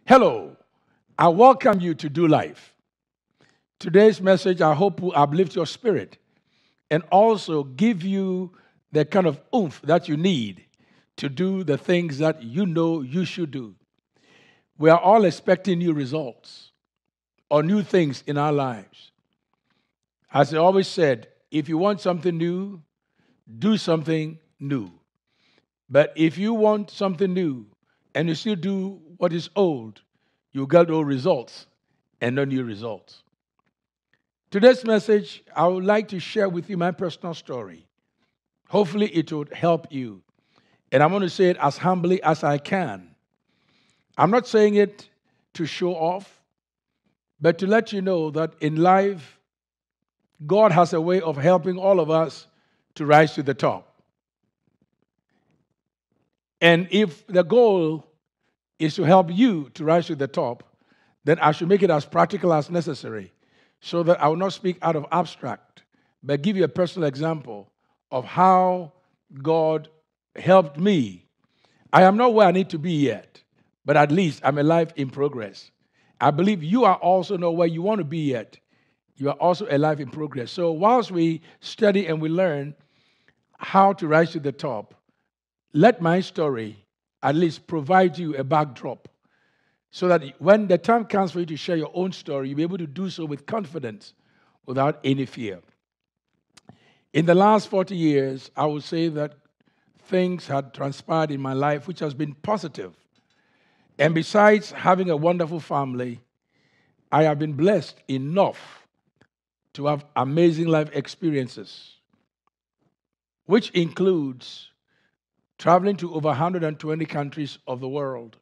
Hello, I welcome you to Do Life. Today's message, I hope, will uplift your spirit and also give you the kind of oomph that you need to do the things that you know you should do. We are all expecting new results or new things in our lives. As I always said, if you want something new, do something new. But if you want something new and you still do what is old, you get old results and no new results. Today's message, I would like to share with you my personal story. Hopefully, it would help you. And I'm going to say it as humbly as I can. I'm not saying it to show off, but to let you know that in life, God has a way of helping all of us to rise to the top. And if the goal is to help you to rise to the top, then I should make it as practical as necessary so that I will not speak out of abstract, but give you a personal example of how God helped me. I am not where I need to be yet, but at least I'm a life in progress. I believe you are also not where you want to be yet. You are also a life in progress. So whilst we study and we learn how to rise to the top, let my story at least provide you a backdrop so that when the time comes for you to share your own story, you'll be able to do so with confidence without any fear. In the last 40 years, I would say that things had transpired in my life which has been positive. And besides having a wonderful family, I have been blessed enough to have amazing life experiences, which includes traveling to over 120 countries of the world.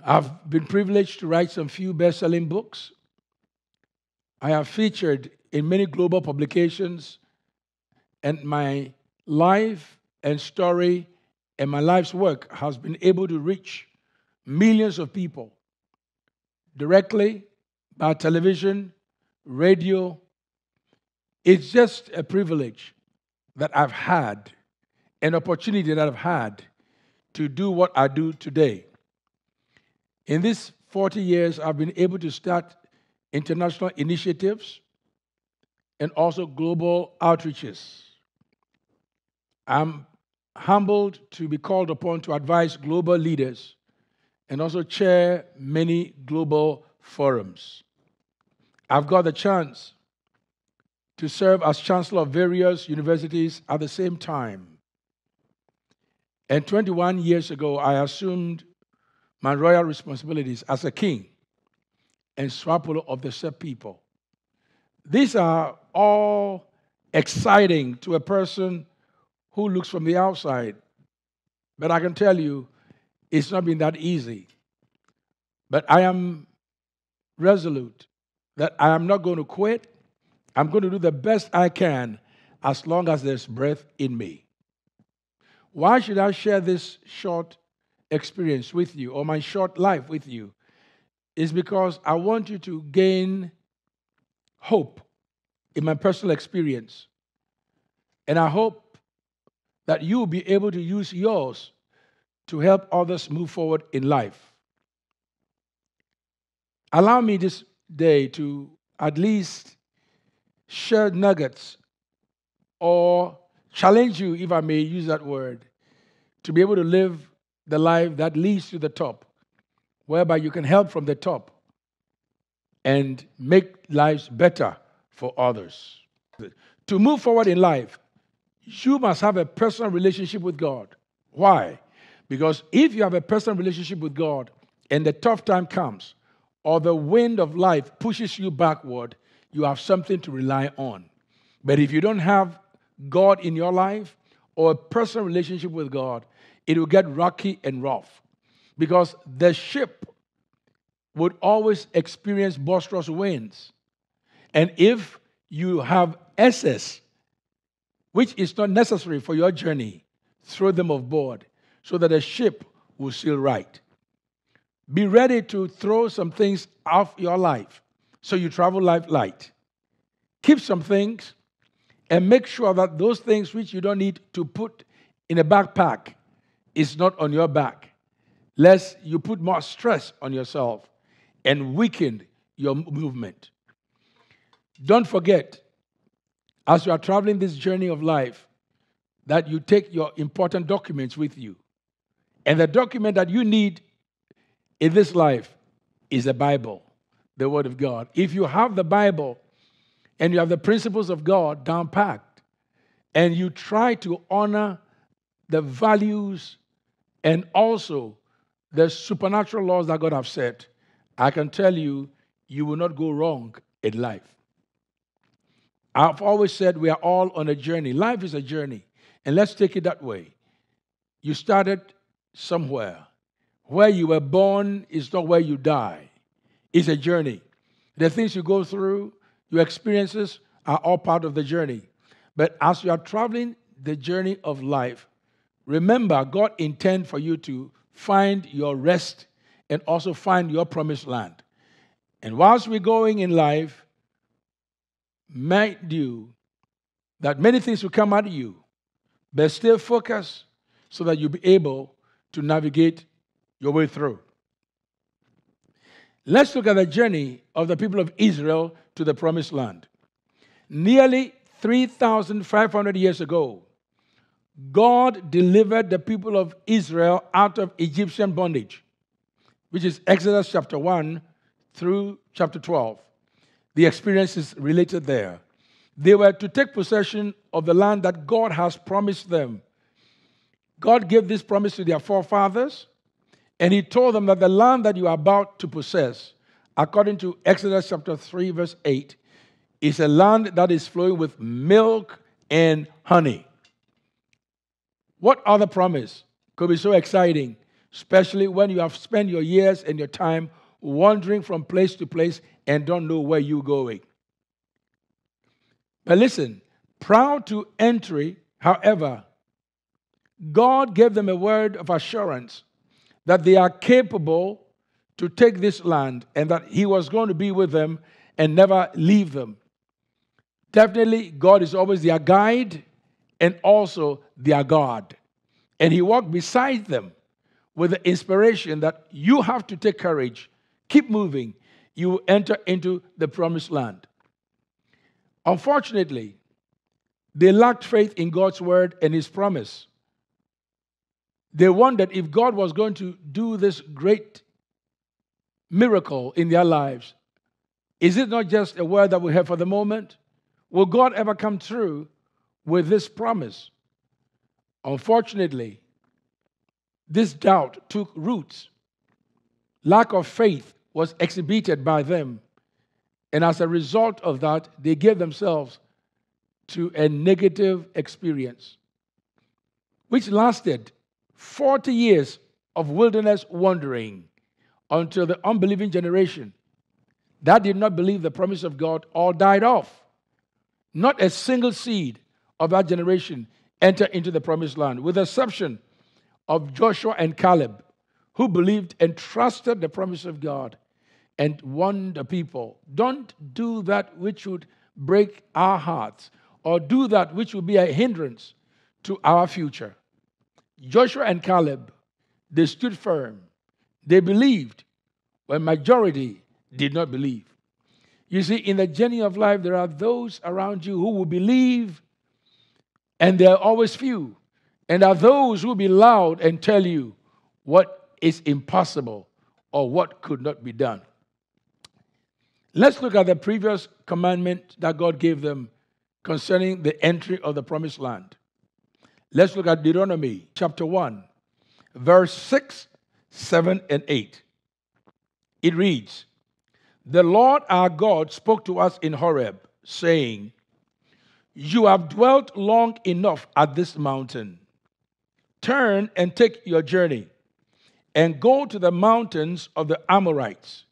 I've been privileged to write some few best-selling books. I have featured in many global publications, and my life and story and my life's work has been able to reach millions of people directly by television, radio. It's just a privilege that I've had, an opportunity that I've had to do what I do today. In these 40 years, I've been able to start international initiatives and also global outreaches. I'm humbled to be called upon to advise global leaders and also chair many global forums. I've got the chance to serve as chancellor of various universities at the same time. And 21 years ago, I assumed my royal responsibilities as a king and swapolo of the said people. These are all exciting to a person who looks from the outside. But I can tell you, it's not been that easy. But I am resolute that I am not going to quit. I'm going to do the best I can as long as there's breath in me. Why should I share this short experience with you or my short life with you? Is because I want you to gain hope in my personal experience. And I hope that you will be able to use yours to help others move forward in life. Allow me this day to at least share nuggets or challenge you, if I may use that word, to be able to live the life that leads to the top, whereby you can help from the top and make lives better for others. To move forward in life, you must have a personal relationship with God. Why? Because if you have a personal relationship with God and the tough time comes, or the wind of life pushes you backward, you have something to rely on. But if you don't have God in your life or a personal relationship with God, it will get rocky and rough. Because the ship would always experience boisterous winds. And if you have excess, which is not necessary for your journey, throw them overboard so that the ship will sail right. Be ready to throw some things off your life so you travel life light. Keep some things and make sure that those things which you don't need to put in a backpack is not on your back. lest you put more stress on yourself and weaken your movement. Don't forget, as you are traveling this journey of life, that you take your important documents with you. And the document that you need in this life is the Bible, the Word of God. If you have the Bible and you have the principles of God down packed, and you try to honor the values and also the supernatural laws that God has set, I can tell you, you will not go wrong in life. I've always said we are all on a journey. Life is a journey. And let's take it that way. You started somewhere. Where you were born is not where you die. It's a journey. The things you go through, your experiences are all part of the journey. But as you are traveling the journey of life, remember, God intends for you to find your rest and also find your promised land. And whilst we're going in life, mind you that many things will come at you, but stay focused so that you'll be able to navigate your way through. Let's look at the journey of the people of Israel to the promised land. Nearly 3,500 years ago, God delivered the people of Israel out of Egyptian bondage, which is Exodus chapter 1 through chapter 12. The experiences related there. They were to take possession of the land that God has promised them. God gave this promise to their forefathers, and He told them that the land that you are about to possess, according to Exodus chapter 3, verse 8, is a land that is flowing with milk and honey. What other promise could be so exciting, especially when you have spent your years and your time wandering from place to place and don't know where you're going? But listen, prior to entry, however, God gave them a word of assurance that they are capable to take this land and that He was going to be with them and never leave them. Definitely, God is always their guide and also their God. And He walked beside them with the inspiration that you have to take courage, keep moving, you will enter into the promised land. Unfortunately, they lacked faith in God's word and His promise. They wondered if God was going to do this great miracle in their lives. Is it not just a word that we have for the moment? Will God ever come through with this promise? Unfortunately, this doubt took roots. Lack of faith was exhibited by them. And as a result of that, they gave themselves to a negative experience, which lasted 40 years of wilderness wandering until the unbelieving generation that did not believe the promise of God all died off. Not a single seed of that generation entered into the promised land, with the exception of Joshua and Caleb, who believed and trusted the promise of God and warned the people. Don't do that which would break our hearts or do that which would be a hindrance to our future. Joshua and Caleb, they stood firm. They believed when majority did not believe. You see, in the journey of life, there are those around you who will believe, and there are always few. And there are those who will be loud and tell you what is impossible or what could not be done. Let's look at the previous commandment that God gave them concerning the entry of the promised land. Let's look at Deuteronomy chapter 1, verse 6, 7, and 8. It reads, "The Lord our God spoke to us in Horeb, saying, 'You have dwelt long enough at this mountain. Turn and take your journey, and go to the mountains of the Amorites,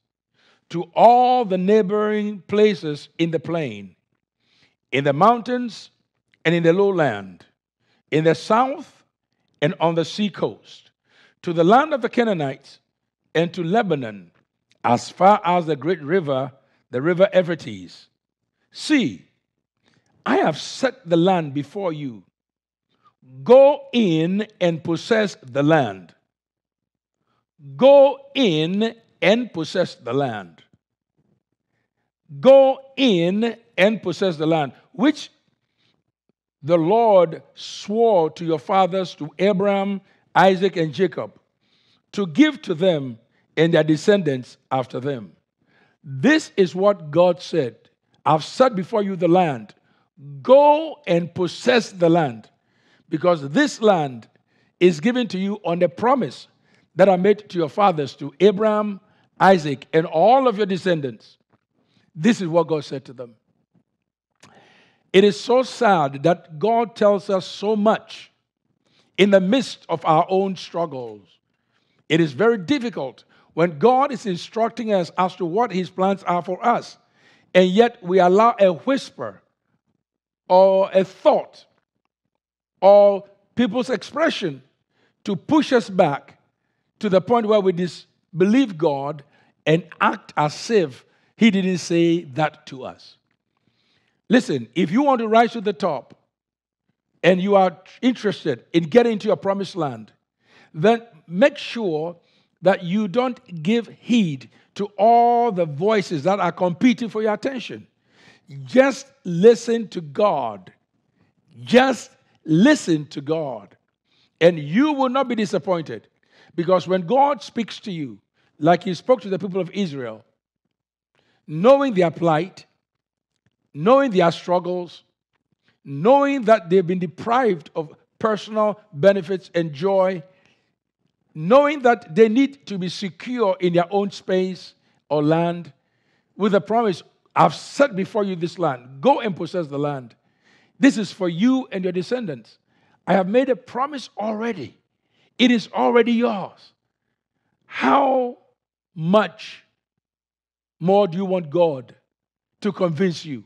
to all the neighboring places in the plain, in the mountains and in the lowland, in the south and on the seacoast, to the land of the Canaanites and to Lebanon, as far as the great river, the river Euphrates. See, I have set the land before you. Go in and possess the land. Go in and possess the land. Go in and possess the land, which the Lord swore to your fathers, to Abraham, Isaac, and Jacob, to give to them and their descendants after them. This is what God said. I've set before you the land. Go and possess the land, because this land is given to you on the promise that I made to your fathers, to Abraham, Isaac, and all of your descendants. This is what God said to them. It is so sad that God tells us so much in the midst of our own struggles. It is very difficult when God is instructing us as to what His plans are for us, and yet we allow a whisper or a thought or people's expression to push us back to the point where we disbelieve God and act as if He didn't say that to us. Listen, if you want to rise to the top and you are interested in getting into your promised land, then make sure that you don't give heed to all the voices that are competing for your attention. Just listen to God. Just listen to God. And you will not be disappointed, because when God speaks to you, like He spoke to the people of Israel, knowing their plight, knowing their struggles, knowing that they've been deprived of personal benefits and joy, knowing that they need to be secure in their own space or land, with the promise, I've set before you this land. Go and possess the land. This is for you and your descendants. I have made a promise already. It is already yours. How much more do you want God to convince you?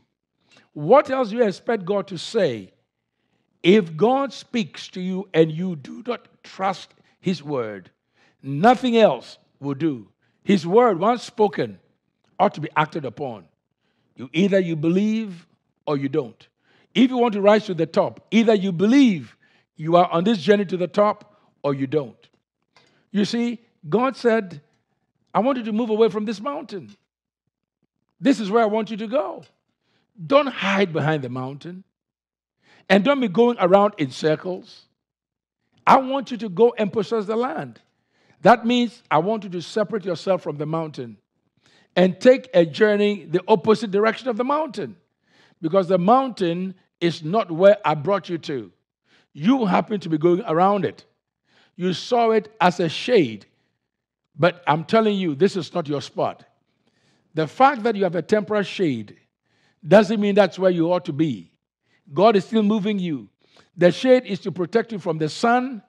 What else do you expect God to say? If God speaks to you and you do not trust His word, nothing else will do. His word, once spoken, ought to be acted upon. Either you believe or you don't. If you want to rise to the top, either you believe you are on this journey to the top or you don't. You see, God said, I want you to move away from this mountain. This is where I want you to go. Don't hide behind the mountain. And don't be going around in circles. I want you to go and possess the land. That means I want you to separate yourself from the mountain and take a journey the opposite direction of the mountain. Because the mountain is not where I brought you to. You happen to be going around it. You saw it as a shade. But I'm telling you, this is not your spot. The fact that you have a temporary shade doesn't mean that's where you ought to be. God is still moving you. The shade is to protect you from the sun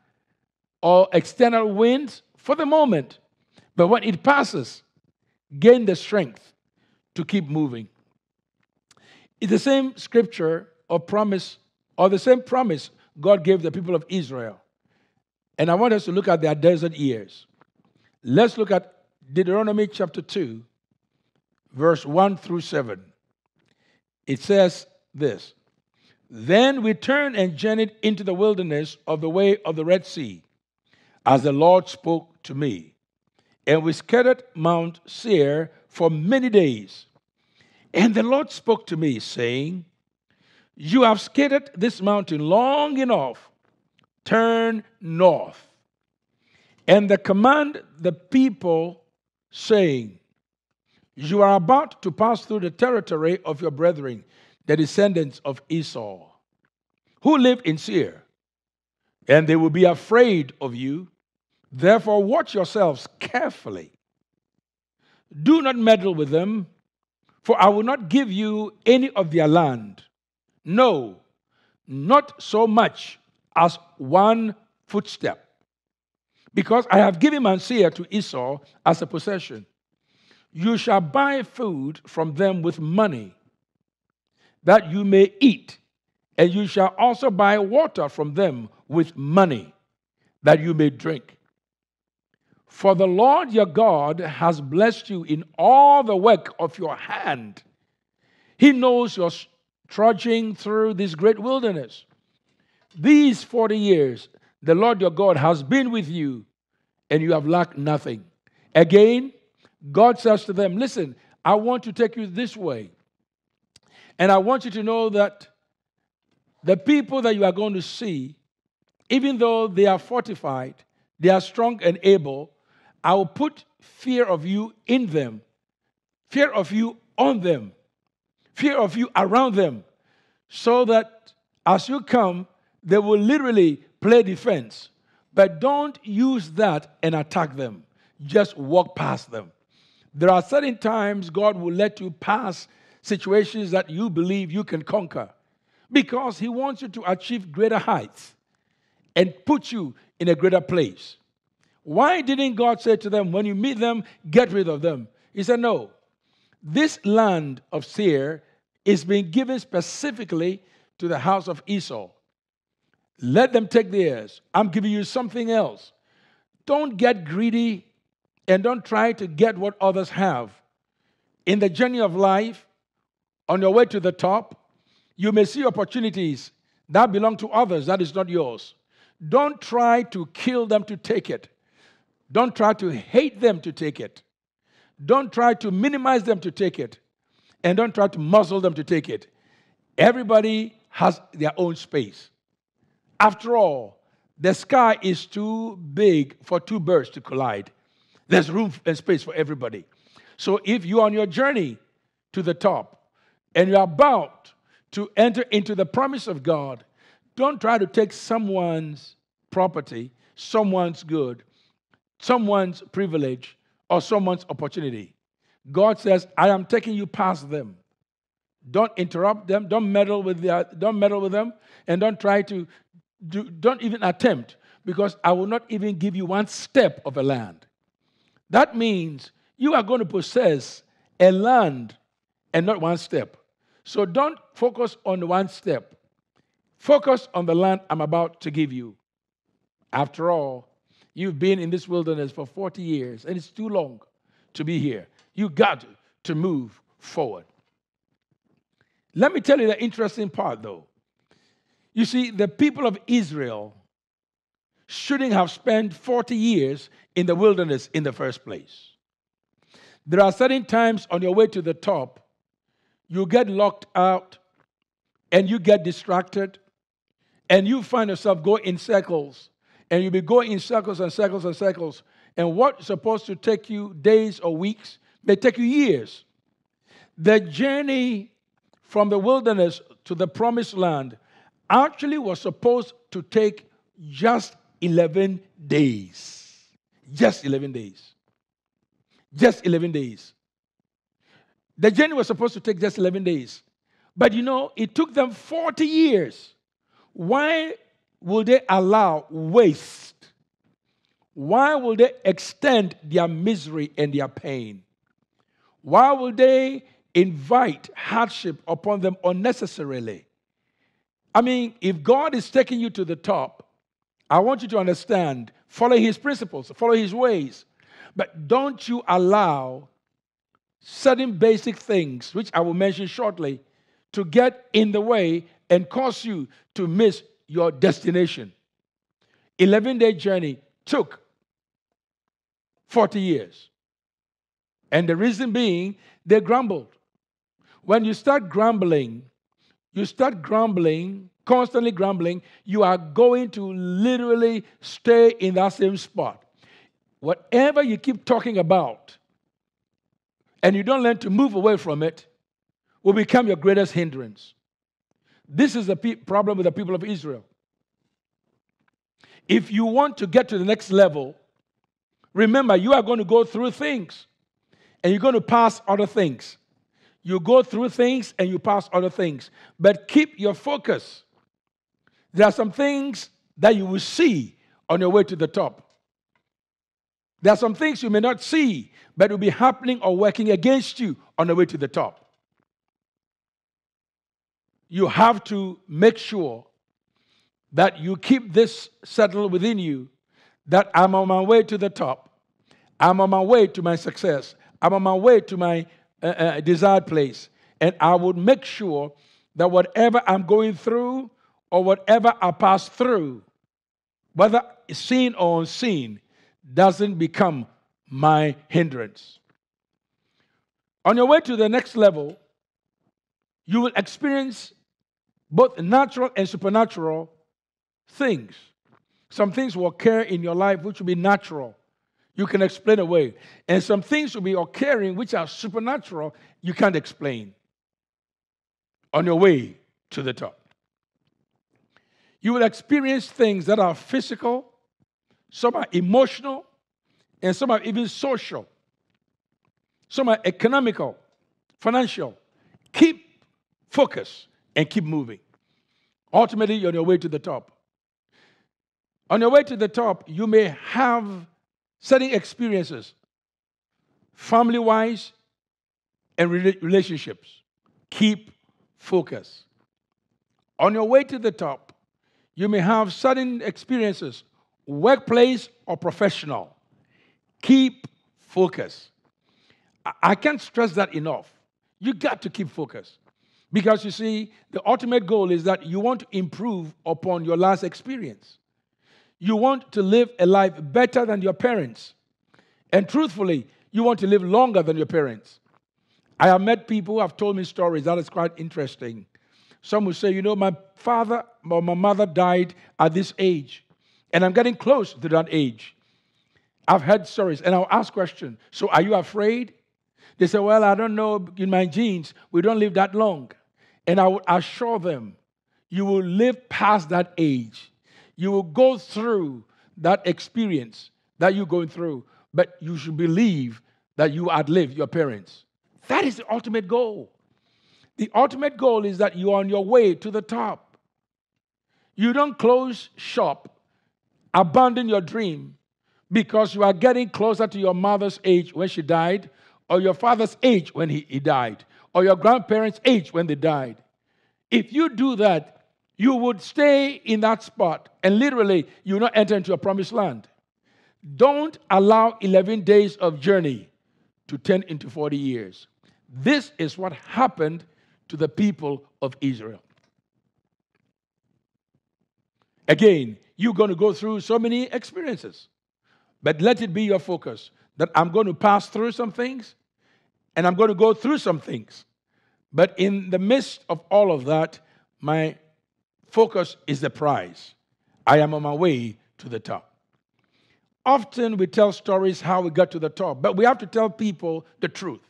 or external winds for the moment. But when it passes, gain the strength to keep moving. It's the same scripture or promise, or the same promise God gave the people of Israel. And I want us to look at their desert years. Let's look at Deuteronomy chapter 2, verse 1 through 7. It says this: Then we turned and journeyed into the wilderness of the way of the Red Sea, as the Lord spoke to me. And we scattered Mount Seir for many days. And the Lord spoke to me, saying, You have scattered this mountain long enough. Turn north. And they command the people, saying, You are about to pass through the territory of your brethren, the descendants of Esau, who live in Seir, and they will be afraid of you. Therefore, watch yourselves carefully. Do not meddle with them, for I will not give you any of their land. No, not so much as one footstep, because I have given Mount Seir to Esau as a possession. You shall buy food from them with money, that you may eat, and you shall also buy water from them with money, that you may drink. For the Lord your God has blessed you in all the work of your hand. He knows you're trudging through this great wilderness. These 40 years, the Lord your God has been with you and you have lacked nothing. Again, God says to them, listen, I want to take you this way. And I want you to know that the people that you are going to see, even though they are fortified, they are strong and able, I will put fear of you in them, fear of you on them, fear of you around them, so that as you come, they will literally play defense. But don't use that and attack them. Just walk past them. There are certain times God will let you pass situations that you believe you can conquer because He wants you to achieve greater heights and put you in a greater place. Why didn't God say to them, when you meet them, get rid of them? He said, no. This land of Seir is being given specifically to the house of Esau. Let them take theirs. I'm giving you something else. Don't get greedy and don't try to get what others have. In the journey of life, on your way to the top, you may see opportunities that belong to others that is not yours. Don't try to kill them to take it. Don't try to hate them to take it. Don't try to minimize them to take it. And don't try to muzzle them to take it. Everybody has their own space. After all, the sky is too big for two birds to collide. There's room and space for everybody. So if you're on your journey to the top and you're about to enter into the promise of God, don't try to take someone's property, someone's good, someone's privilege, or someone's opportunity. God says, I am taking you past them. Don't interrupt them. Don't meddle with them, and don't even attempt, because I will not even give you one step of a land. That means you are going to possess a land and not one step. So don't focus on one step. Focus on the land I'm about to give you. After all, you've been in this wilderness for 40 years, and it's too long to be here. You got to move forward. Let me tell you the interesting part, though. You see, the people of Israel shouldn't have spent 40 years in the wilderness in the first place. There are certain times on your way to the top, you get locked out, and you get distracted, and you find yourself going in circles, and you'll be going in circles and circles and circles, and what's supposed to take you days or weeks may take you years. The journey from the wilderness to the promised land actually was supposed to take just 11 days. Just 11 days. Just 11 days. The journey was supposed to take just 11 days. But it took them 40 years. Why will they allow waste? Why will they extend their misery and their pain? Why will they invite hardship upon them unnecessarily? I mean, if God is taking you to the top, I want you to understand, follow His principles, follow His ways. But don't you allow certain basic things, which I will mention shortly, to get in the way and cause you to miss your destination. 11-day journey took 40 years. And the reason being, they grumbled. When you start grumbling, constantly grumbling, you are going to literally stay in that same spot. Whatever you keep talking about, and you don't learn to move away from it, will become your greatest hindrance. This is the problem with the people of Israel. If you want to get to the next level, remember, you are going to go through things, and you're going to pass other things. You go through things, and you pass other things. But keep your focus. There are some things that you will see on your way to the top. There are some things you may not see, but will be happening or working against you on the way to the top. You have to make sure that you keep this settled within you, that I'm on my way to the top. I'm on my way to my success. I'm on my way to my desired place. And I would make sure that whatever I'm going through or whatever I pass through, whether seen or unseen, doesn't become my hindrance. On your way to the next level, you will experience both natural and supernatural things. Some things will occur in your life which will be natural. You can explain away. And some things will be occurring which are supernatural, you can't explain. On your way to the top. You will experience things that are physical, some are emotional, and some are even social. Some are economical, financial. Keep focus and keep moving. Ultimately, you're on your way to the top. On your way to the top, you may have certain experiences, family-wise and relationships. Keep focus. On your way to the top, you may have certain experiences, workplace or professional. Keep focus. I can't stress that enough. You got to keep focus. Because you see, the ultimate goal is that you want to improve upon your last experience. You want to live a life better than your parents. And truthfully, you want to live longer than your parents. I have met people who have told me stories that is quite interesting. Some will say, my father or my mother died at this age, and I'm getting close to that age. I've heard stories, and I'll ask questions. So are you afraid? They say, well, I don't know, in my genes, we don't live that long. And I will assure them, you will live past that age. You will go through that experience that you're going through, but you should believe that you outlive your parents. That is the ultimate goal. The ultimate goal is that you are on your way to the top. You don't close shop, abandon your dream, because you are getting closer to your mother's age when she died, or your father's age when he died, or your grandparents' age when they died. If you do that, you would stay in that spot, and literally, you will not enter into a promised land. Don't allow 11 days of journey to turn into 40 years. This is what happened to the people of Israel. Again, you're going to go through so many experiences. But let it be your focus that I'm going to pass through some things and I'm going to go through some things. But in the midst of all of that, my focus is the prize. I am on my way to the top. Often we tell stories how we got to the top, but we have to tell people the truth.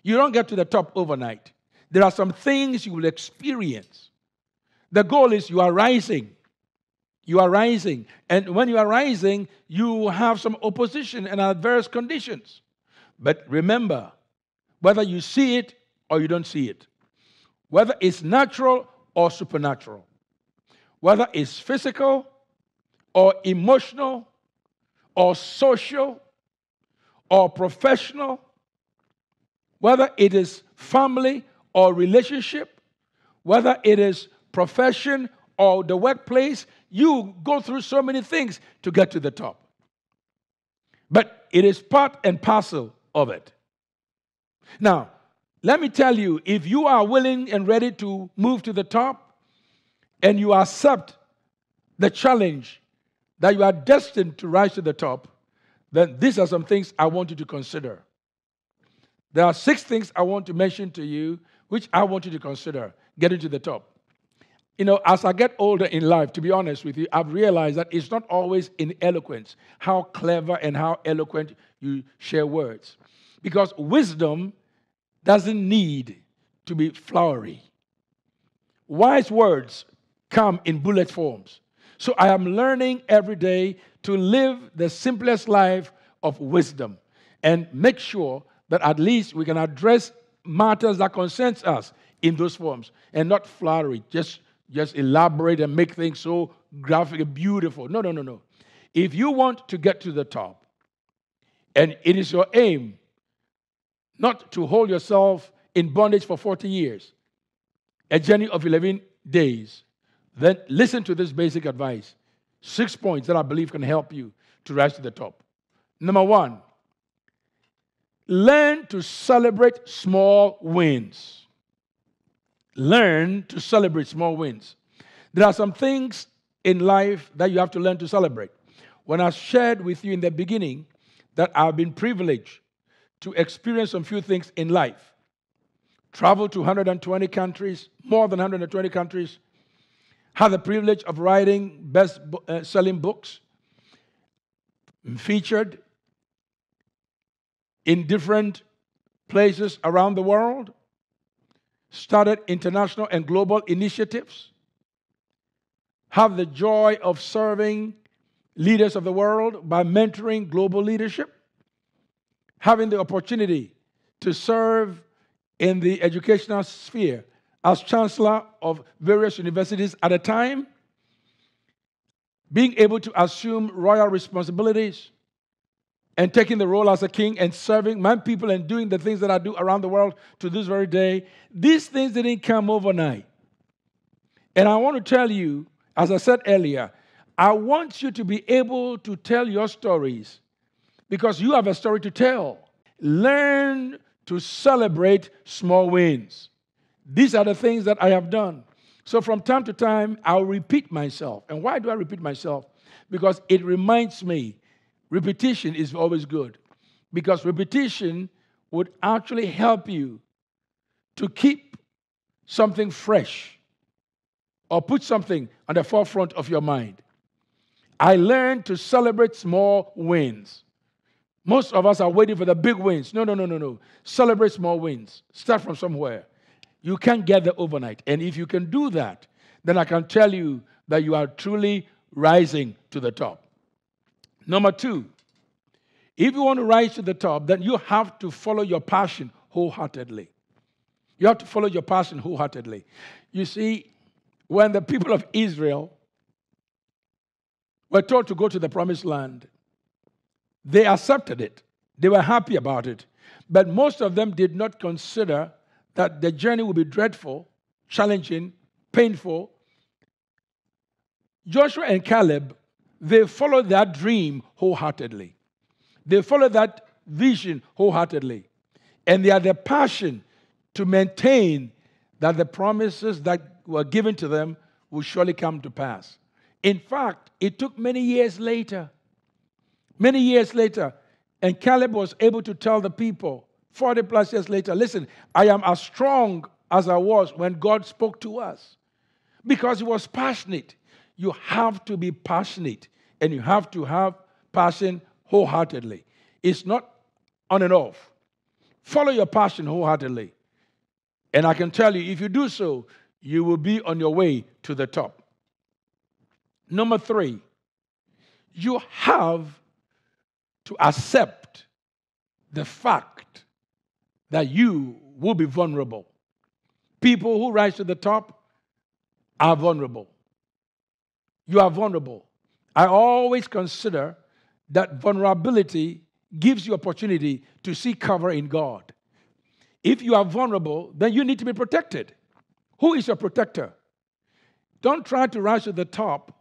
You don't get to the top overnight. There are some things you will experience. The goal is you are rising. You are rising. And when you are rising, you have some opposition and adverse conditions. But remember, whether you see it or you don't see it, whether it's natural or supernatural, whether it's physical or emotional or social or professional, whether it is family or relationship, whether it is profession or the workplace, you go through so many things to get to the top. But it is part and parcel of it. Now, let me tell you, if you are willing and ready to move to the top and you accept the challenge that you are destined to rise to the top, then these are some things I want you to consider. There are 6 things I want to mention to you, which I want you to consider getting to the top. As I get older in life, to be honest with you, I've realized that it's not always in eloquence, how clever and how eloquent you share words. Because wisdom doesn't need to be flowery. Wise words come in bullet forms. So I am learning every day to live the simplest life of wisdom and make sure that at least we can address matters that concern us in those forms and not flowery, just elaborate and make things so graphic and beautiful. No. If you want to get to the top, and it is your aim not to hold yourself in bondage for 40 years, a journey of 11 days, then listen to this basic advice. 6 points that I believe can help you to rise to the top. Number 1, learn to celebrate small wins. Learn to celebrate small wins. There are some things in life that you have to learn to celebrate. when I shared with you in the beginning that I've been privileged to experience some few things in life. Travel to 120 countries, more than 120 countries, had the privilege of writing best-selling books, featured in different places around the world, started international and global initiatives, have the joy of serving leaders of the world by mentoring global leadership, having the opportunity to serve in the educational sphere as chancellor of various universities at a time, being able to assume royal responsibilities and taking the role as a king and serving my people and doing the things that I do around the world to this very day. These things didn't come overnight. And I want to tell you, as I said earlier, I want you to be able to tell your stories because you have a story to tell. Learn to celebrate small wins. These are the things that I have done. So from time to time, I'll repeat myself. And why do I repeat myself? Because it reminds me, repetition is always good. Because repetition would actually help you to keep something fresh or put something on the forefront of your mind. I learned to celebrate small wins. Most of us are waiting for the big wins. No. Celebrate small wins. Start from somewhere. You can't get there overnight. And if you can do that, then I can tell you that you are truly rising to the top. Number 2, if you want to rise to the top, then you have to follow your passion wholeheartedly. You have to follow your passion wholeheartedly. You see, when the people of Israel were told to go to the promised land, they accepted it. They were happy about it. But most of them did not consider that the journey would be dreadful, challenging, painful. Joshua and Caleb, they followed that dream wholeheartedly. They followed that vision wholeheartedly. And they had the passion to maintain that the promises that were given to them would surely come to pass. In fact, it took many years later, and Caleb was able to tell the people, 40 plus years later, listen, I am as strong as I was when God spoke to us. Because he was passionate. You have to be passionate, and you have to have passion wholeheartedly. It's not on and off. Follow your passion wholeheartedly. And I can tell you, if you do so, you will be on your way to the top. Number 3, you have to accept the fact that you will be vulnerable. People who rise to the top are vulnerable. You are vulnerable. I always consider that vulnerability gives you opportunity to seek cover in God. If you are vulnerable, then you need to be protected. Who is your protector? Don't try to rise to the top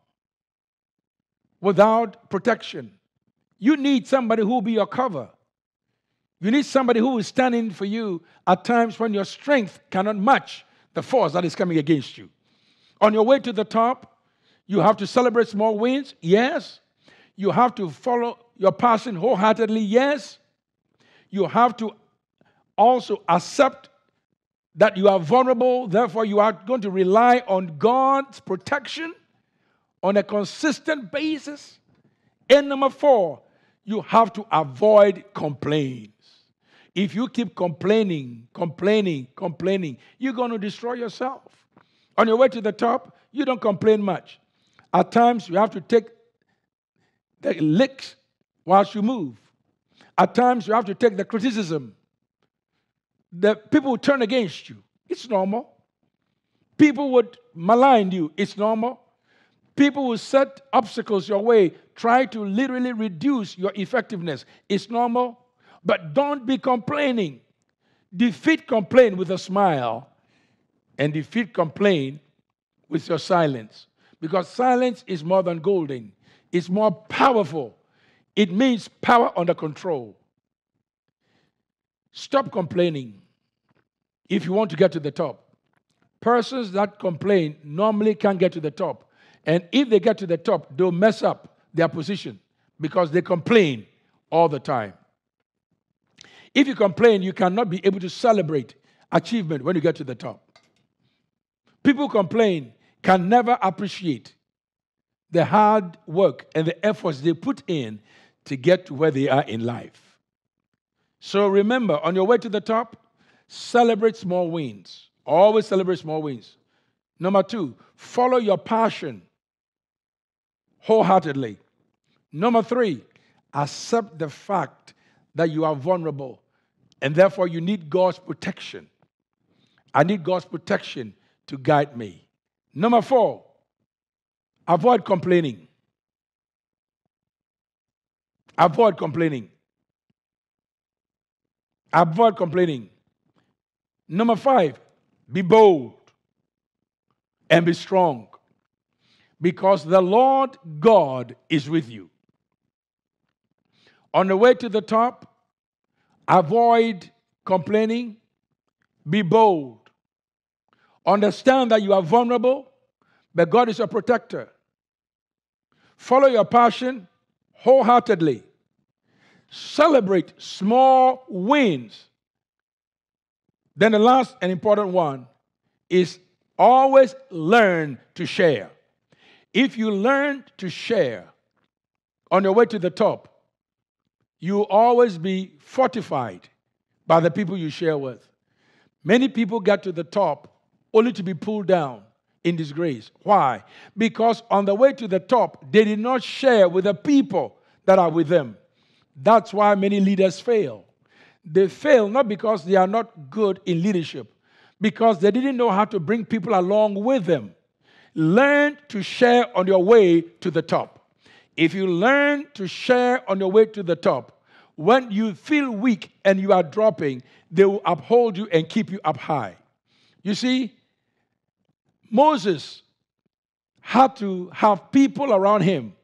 without protection. You need somebody who will be your cover. You need somebody who will stand in for you at times when your strength cannot match the force that is coming against you. On your way to the top, you have to celebrate small wins, yes. You have to follow your passion wholeheartedly, yes. You have to also accept that you are vulnerable, therefore you are going to rely on God's protection on a consistent basis. And number 4, you have to avoid complaints. If you keep complaining, you're going to destroy yourself. On your way to the top, you don't complain much. At times, you have to take the licks whilst you move. At times, you have to take the criticism. The people will turn against you. It's normal. People would malign you. It's normal. People will set obstacles your way, try to literally reduce your effectiveness. It's normal. But don't be complaining. Defeat complaint with a smile and defeat complaint with your silence. Because silence is more than golden. It's more powerful. It means power under control. Stop complaining if you want to get to the top. Persons that complain normally can't get to the top. And if they get to the top, they'll mess up their position. because they complain all the time. If you complain, you cannot be able to celebrate achievement when you get to the top. People who complain can never appreciate the hard work and the efforts they put in to get to where they are in life. So remember, on your way to the top, celebrate small wins. Always celebrate small wins. Number 2, follow your passion wholeheartedly. Number 3, accept the fact that you are vulnerable and therefore you need God's protection. I need God's protection to guide me. Number 4, avoid complaining. Avoid complaining. Avoid complaining. Number 5, be bold and be strong because the Lord God is with you. On the way to the top, avoid complaining, be bold. Understand that you are vulnerable, but God is your protector. Follow your passion wholeheartedly. Celebrate small wins. Then the last and important one is always learn to share. If you learn to share on your way to the top, you will always be fortified by the people you share with. Many people get to the top only to be pulled down in disgrace. Why? Because on the way to the top, they did not share with the people that are with them. That's why many leaders fail. They fail not because they are not good in leadership, because they didn't know how to bring people along with them. Learn to share on your way to the top. If you learn to share on your way to the top, when you feel weak and you are dropping, they will uphold you and keep you up high. You see, Moses had to have people around him,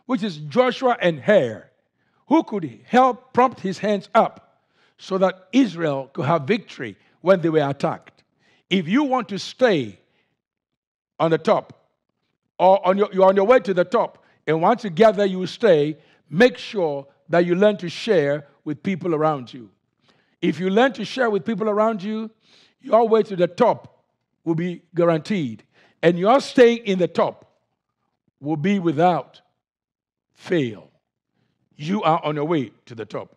which is Joshua and Hur, who could help prompt his hands up so that Israel could have victory when they were attacked. If you want to stay on the top, or you're on your way to the top, and once you get there you will stay, make sure that you learn to share with people around you. If you learn to share with people around you, your way to the top will be guaranteed. And your staying in the top will be without fail. You are on your way to the top.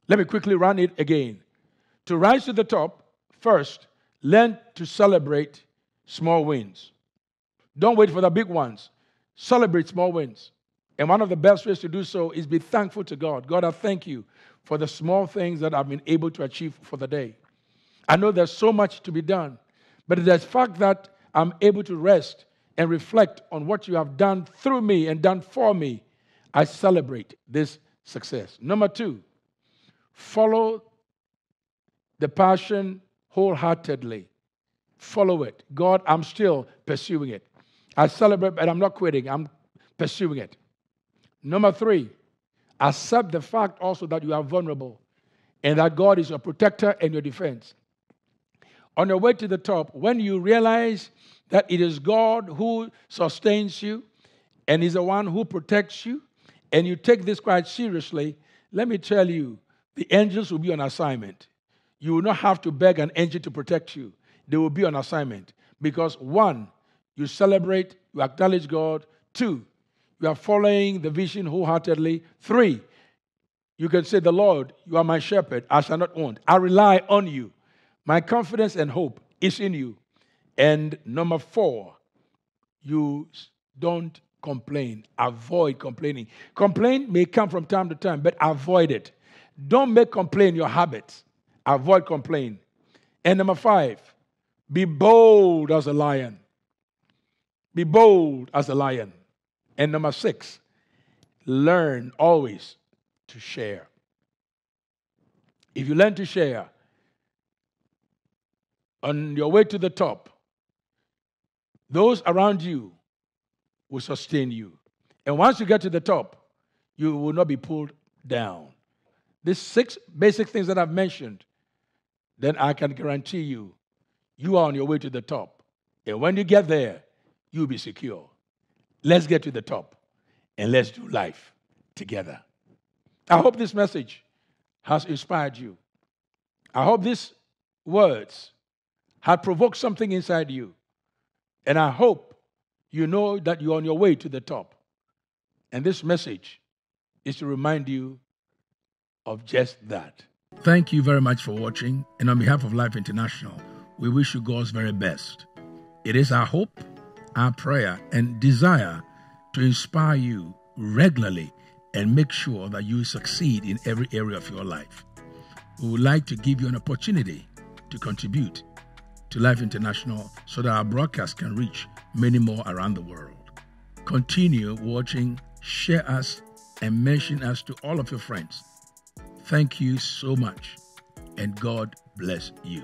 Let me quickly run it again. To rise to the top, first, learn to celebrate small wins. Don't wait for the big ones. Celebrate small wins. And one of the best ways to do so is be thankful to God. God, I thank you for the small things that I've been able to achieve for the day. I know there's so much to be done, but the fact that I'm able to rest and reflect on what you have done through me and done for me, I celebrate this success. Number 2, follow the passion wholeheartedly. Follow it. God, I'm still pursuing it. I celebrate, but I'm not quitting. I'm pursuing it. Number 3, accept the fact also that you are vulnerable and that God is your protector and your defense. On your way to the top, when you realize that it is God who sustains you and is the one who protects you, and you take this quite seriously, let me tell you, the angels will be on assignment. You will not have to beg an angel to protect you. They will be on assignment because 1, you celebrate, you acknowledge God. 2, you are following the vision wholeheartedly. 3, you can say, the Lord, you are my shepherd, I shall not want. I rely on you. My confidence and hope is in you. And number 4, you don't complain. Avoid complaining. Complaint may come from time to time, but avoid it. Don't make complaint your habit. Avoid complaint. And number 5, be bold as a lion. Be bold as a lion. And number 6, learn always to share. If you learn to share, on your way to the top, those around you will sustain you. And once you get to the top, you will not be pulled down. These 6 basic things that I've mentioned, then I can guarantee you, you are on your way to the top. And when you get there, you'll be secure. Let's get to the top and let's do life together. I hope this message has inspired you. I hope these words have provoked something inside you. And I hope you know that you're on your way to the top. And this message is to remind you of just that. Thank you very much for watching. And on behalf of Life International, we wish you God's very best. It is our hope, our prayer, and desire to inspire you regularly and make sure that you succeed in every area of your life. We would like to give you an opportunity to contribute to Life International so that our broadcast can reach many more around the world. Continue watching, share us, and mention us to all of your friends. Thank you so much, and God bless you.